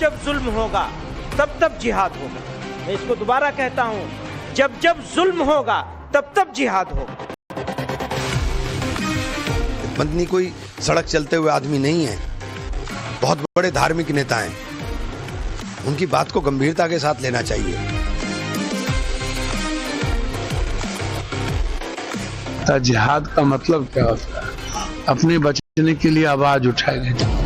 जब जुल्म होगा तब तब जिहाद होगा। मैं इसको दोबारा कहता हूं, जब जब जुल्म होगा तब तब जिहाद होगा। मदनी कोई सड़क चलते हुए आदमी नहीं है, बहुत बड़े धार्मिक नेता हैं। उनकी बात को गंभीरता के साथ लेना चाहिए। जिहाद का मतलब क्या होता है? अपने बचने के लिए आवाज उठाएंगे।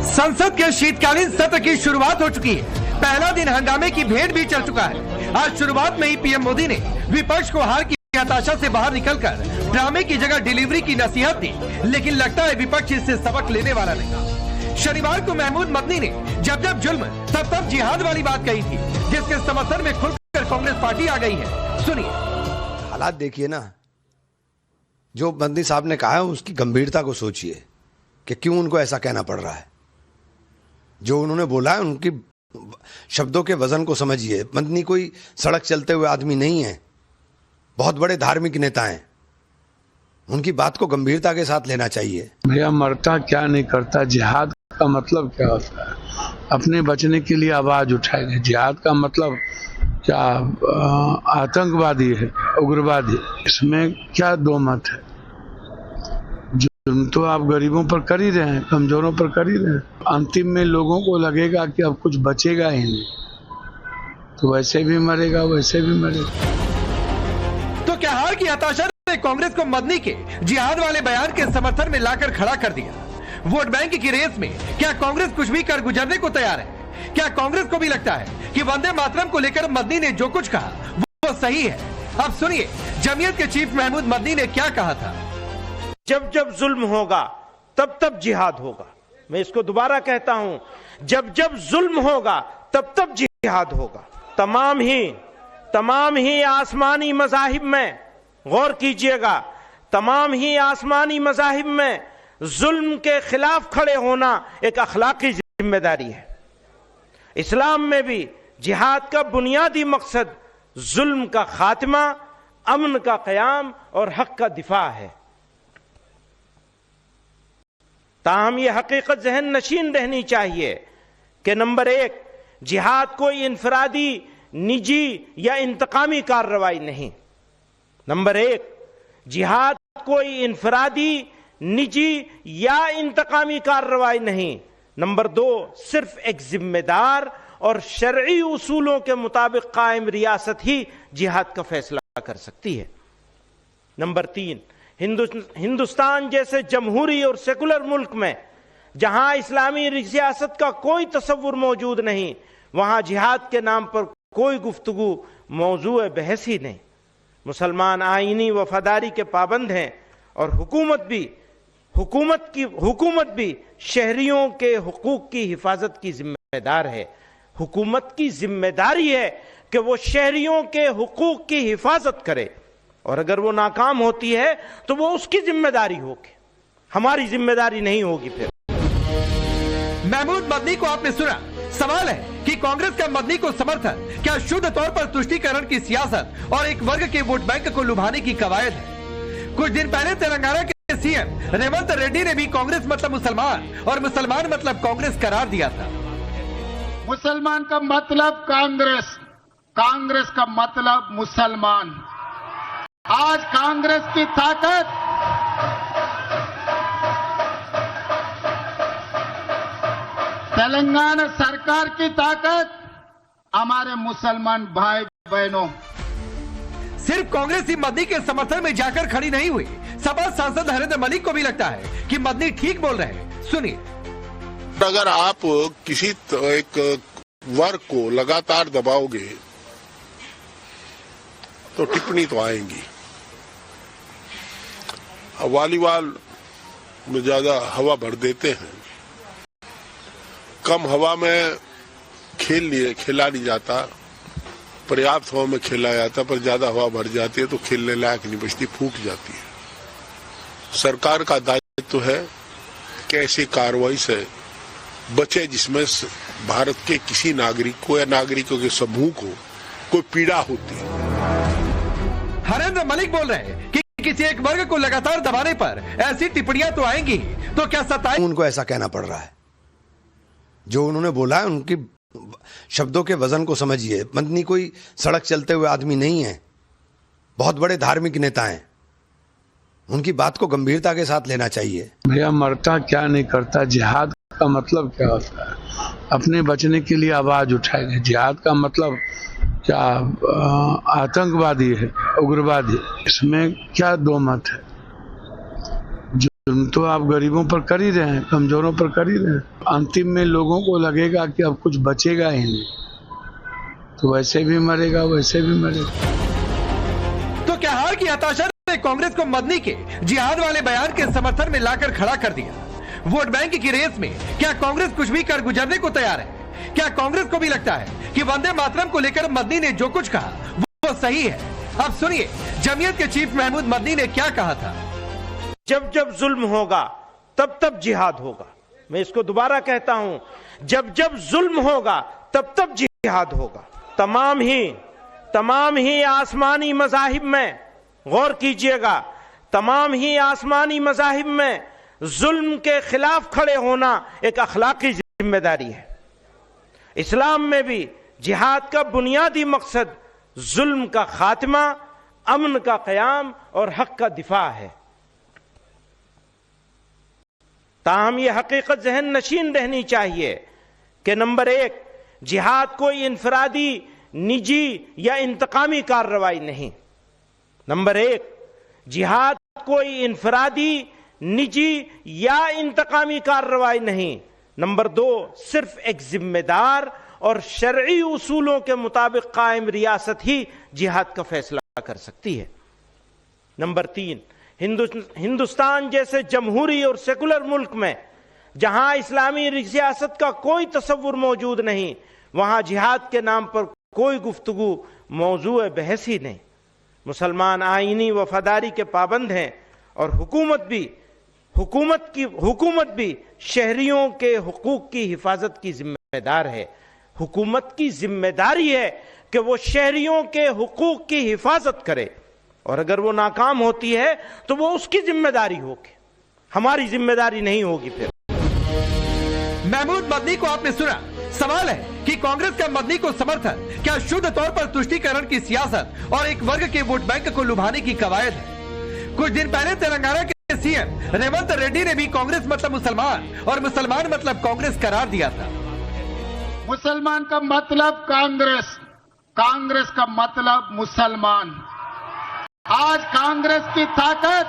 संसद के शीतकालीन सत्र की शुरुआत हो चुकी है। पहला दिन हंगामे की भेंट भी चल चुका है। आज शुरुआत में ही पीएम मोदी ने विपक्ष को हार की हताशा से बाहर निकलकर ड्रामे की जगह डिलीवरी की नसीहत दी, लेकिन लगता है विपक्ष इससे सबक लेने वाला नहीं। शनिवार को महमूद मदनी ने जब जब जुल्म तब तब जिहाद वाली बात कही थी, जिसके समर्थन में खुलकर कांग्रेस पार्टी आ गई है। सुनिए। हालात देखिए ना, जो मदनी साहब ने कहा है उसकी गंभीरता को सोचिए कि क्यों उनको ऐसा कहना पड़ रहा है। जो उन्होंने बोला है उनकी शब्दों के वजन को समझिए। मदनी कोई सड़क चलते हुए आदमी नहीं है, बहुत बड़े धार्मिक नेता हैं। उनकी बात को गंभीरता के साथ लेना चाहिए। भैया मरता क्या नहीं करता। जिहाद का मतलब क्या होता है? अपने बचने के लिए आवाज उठाएंगे। जिहाद का मतलब क्या आतंकवादी है, उग्रवादी? इसमें क्या दो मत है? जुल्म तो आप गरीबों पर कर ही रहे हैं, कमजोरों पर कर ही रहे हैं। अंतिम में लोगों को लगेगा कि अब कुछ बचेगा ही नहीं, तो वैसे भी मरेगा, वैसे भी मरेगा। तो क्या हार की हताशा ने कांग्रेस को मदनी के जिहाद वाले बयान के समर्थन में लाकर खड़ा कर दिया? वोट बैंक की रेस में क्या कांग्रेस कुछ भी कर गुजरने को तैयार है? क्या कांग्रेस को भी लगता है कि वंदे मातरम को लेकर मदनी ने जो कुछ कहा वो सही है? अब सुनिए जमीयत के चीफ महमूद मदनी ने क्या कहा था। जब जब जुल्म होगा तब तब जिहाद होगा। मैं इसको दोबारा कहता हूं, जब जब जुल्म होगा तब तब जिहाद होगा। तमाम ही आसमानी मज़ाहिब में गौर कीजिएगा, तमाम ही आसमानी मज़ाहिब में जुल्म के खिलाफ खड़े होना एक अखलाकी जिम्मेदारी है। इस्लाम में भी जिहाद का बुनियादी मकसद जुल्म का खात्मा, अमन का क़याम और हक का दिफा है। ताहम यह हकीकत जहन नशीन रहनी चाहिए कि नंबर 1, जिहाद कोई इनफरादी, निजी या इंतकामी कार्रवाई नहीं। नंबर 1, जिहाद कोई इनफरादी, निजी या इंतकामी कार्रवाई नहीं। नंबर 2, सिर्फ एक जिम्मेदार और शरई उसूलों के मुताबिक कायम रियासत ही जिहाद का फैसला कर सकती है। नंबर 3, हिंदुस्तान जैसे जमहूरी और सेकुलर मुल्क में जहां इस्लामी रियासत का कोई तसव्वुर मौजूद नहीं, वहां जिहाद के नाम पर कोई गुफ्तगू मौजूए बहस ही नहीं। मुसलमान आईनी वफादारी के पाबंद हैं और हुकूमत भी शहरियों के हुकूक की हिफाजत की जिम्मेदार है। हुकूमत की जिम्मेदारी है कि वो शहरियों के हुकूक की हिफाजत करे, और अगर वो नाकाम होती है तो वो उसकी जिम्मेदारी होगी, हमारी जिम्मेदारी नहीं होगी। फिर महमूद मदनी को आपने सुना। सवाल है कि कांग्रेस का मदनी को समर्थन क्या शुद्ध तौर पर तुष्टीकरण की सियासत और एक वर्ग के वोट बैंक को लुभाने की कवायद है? कुछ दिन पहले तेलंगाना के सीएम रेवंत रेड्डी ने भी कांग्रेस मतलब मुसलमान और मुसलमान मतलब कांग्रेस करार दिया था। मुसलमान का मतलब कांग्रेस, कांग्रेस का मतलब मुसलमान। आज कांग्रेस की ताकत तेलंगाना सरकार की ताकत हमारे मुसलमान भाई बहनों। सिर्फ कांग्रेस ही मदनी के समर्थन में जाकर खड़ी नहीं हुई। सपा सांसद हरेंद्र मलिक को भी लगता है कि मदनी ठीक बोल रहे हैं। सुनिए। अगर आप किसी एक वर्ग को लगातार दबाओगे तो टिप्पणी तो आएंगी। वॉलीबॉल में ज्यादा हवा भर देते हैं, कम हवा में खेला नहीं जाता, पर्याप्त हवा में खेला जाता, पर ज्यादा हवा भर जाती है तो खेलने लायक नहीं बचती, फूट जाती है। सरकार का दायित्व है कि ऐसी कार्रवाई से बचे जिसमें भारत के किसी नागरिक को या नागरिकों के समूह को कोई पीड़ा होती है। हरेंद्र मलिक बोल रहे हैं कि किसी एक वर्ग को लगातार दबाने पर ऐसी टिप्पणियां तो आएंगी, तो क्या सत्ता उनको ऐसा कहना पड़ रहा है? जो उन्होंने बोला है उनकी शब्दों के वजन को समझिए। मदनी कोई सड़क चलते हुए आदमी नहीं है, बहुत बड़े धार्मिक नेता हैं, उनकी बात को गंभीरता के साथ लेना चाहिए। भैया मरता क्या नहीं करता, जिहाद का मतलब क्या होता है? अपने बचने के लिए आवाज उठाएंगे। जिहाद का मतलब क्या आतंकवादी है, उग्रवादी? इसमें क्या दो मत है? जुल्म तो आप गरीबों पर कर ही रहे हैं, कमजोरों पर कर ही रहे हैं। अंतिम में लोगों को लगेगा कि अब कुछ बचेगा ही नहीं, तो वैसे भी मरेगा, वैसे भी मरेगा। तो क्या हार की हताशा ने कांग्रेस को मदनी के जिहाद वाले बयान के समर्थन में लाकर खड़ा कर दिया? वोट बैंक की रेस में क्या कांग्रेस कुछ भी कर गुजरने को तैयार है? क्या कांग्रेस को भी लगता है कि वंदे मातरम को लेकर मदनी ने जो कुछ कहा वो सही है? अब सुनिए जमीयत के चीफ महमूद मदनी ने क्या कहा था। जब जब जुल्म होगा तब तब जिहाद होगा। मैं इसको दोबारा कहता हूं, जब जब जुल्म होगा तब तब जिहाद होगा। तमाम ही आसमानी मज़ाहिब में गौर कीजिएगा, तमाम ही आसमानी मज़ाहिब में जुल्म के खिलाफ खड़े होना एक अखलाकी जिम्मेदारी है। इस्लाम में भी जिहाद का बुनियादी मकसद जुल्म का खात्मा, अमन का क़याम और हक का दिफा है। ताहम यह हकीकत जहन नशीन रहनी चाहिए कि नंबर 1, जिहाद कोई इनफरादी, निजी या इंतकामी कार्रवाई नहीं। नंबर 1, जिहाद कोई इनफरादी, निजी या इंतकामी कार्रवाई नहीं। नंबर 2, सिर्फ एक जिम्मेदार और शरई उसूलों के मुताबिक कायम रियासत ही जिहाद का फैसला कर सकती है। नंबर 3, हिंदुस्तान जैसे जमहूरी और सेकुलर मुल्क में जहां इस्लामी रियासत का कोई तसव्वुर मौजूद नहीं, वहां जिहाद के नाम पर कोई गुफ्तगू मौजू बहस ही नहीं। मुसलमान आईनी वफादारी के पाबंद हैं और हुकूमत भी शहरियों के हुकूक की हिफाजत की जिम्मेदार है। हुकूमत की जिम्मेदारी है कि वो शहरियों के हुकूक की हिफाजत करे, और अगर वो नाकाम होती है तो वो उसकी जिम्मेदारी होगी, हमारी जिम्मेदारी नहीं होगी। फिर महमूद मदनी को आपने सुना। सवाल है कि कांग्रेस का मदनी को समर्थन क्या शुद्ध तौर पर तुष्टीकरण की सियासत और एक वर्ग के वोट बैंक को लुभाने की कवायद है? कुछ दिन पहले तेलंगाना के सीएम रेवंत रेड्डी ने भी कांग्रेस मतलब मुसलमान और मुसलमान मतलब कांग्रेस करार दिया था। मुसलमान का मतलब कांग्रेस, कांग्रेस का मतलब मुसलमान। आज कांग्रेस की ताकत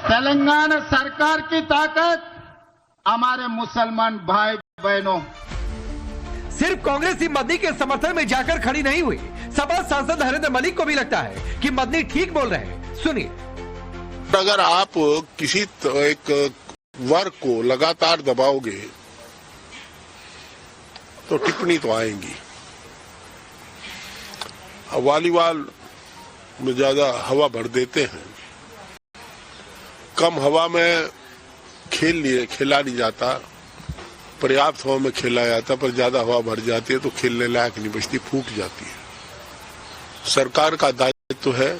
तेलंगाना सरकार की ताकत हमारे मुसलमान भाई बहनों। सिर्फ कांग्रेस ही मदनी के समर्थन में जाकर खड़ी नहीं हुई। सपा सांसद हरिंदर मलिक को भी लगता है कि मदनी ठीक बोल रहे हैं। सुनिए। अगर आप किसी एक वर्ग को लगातार दबाओगे तो टिप्पणी तो आएंगी। वॉलीबॉल में ज्यादा हवा भर देते हैं, कम हवा में खेला नहीं जाता, पर्याप्त हवा में खेला जाता, पर ज्यादा हवा भर जाती है तो खेलने लायक नहीं बचती, फूट जाती है। सरकार का दायित्व है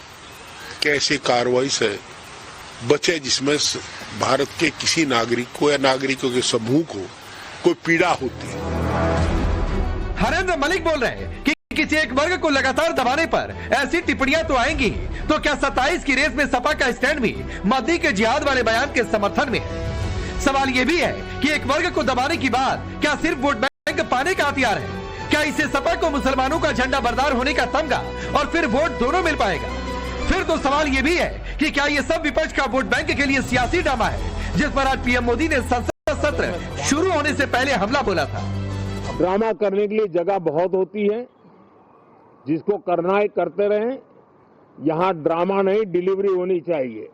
कि ऐसी कार्रवाई से बचे जिसमें भारत के किसी नागरिक को या नागरिकों के समूह को कोई पीड़ा होती है। हरिंदर मलिक बोल रहे हैं कि किसी एक वर्ग को लगातार दबाने पर ऐसी टिप्पणियां तो आएंगी। तो क्या 27 की रेस में सपा का स्टैंड भी मदनी के जिहाद वाले बयान के समर्थन में है? सवाल यह भी है कि एक वर्ग को दबाने की बात क्या सिर्फ वोट बैंक पाने का हथियार है? क्या इससे सपा को मुसलमानों का झंडा बरदार होने का तमगा और फिर वोट दोनों मिल पाएगा? फिर तो सवाल ये भी है कि क्या ये सब विपक्ष का वोट बैंक के लिए सियासी ड्रामा है, जिस पर आज पीएम मोदी ने संसद सत्र शुरू होने से पहले हमला बोला था। ड्रामा करने के लिए जगह बहुत होती है, जिसको करना है करते रहें। यहां ड्रामा नहीं, डिलीवरी होनी चाहिए।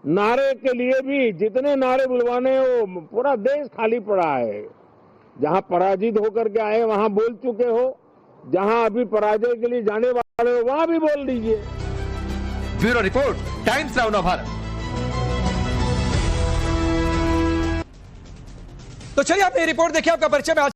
नारे के लिए भी जितने नारे बुलवाने वो पूरा देश खाली पड़ा है। जहां पराजित होकर के आए वहां बोल चुके हो, जहां अभी पराजय के लिए जाने वाले हो वहां भी बोल दीजिए। ब्यूरो रिपोर्ट, टाइम्स नाउ नव भारत। तो चलिए आपने रिपोर्ट देखी, आपका परिचय में आज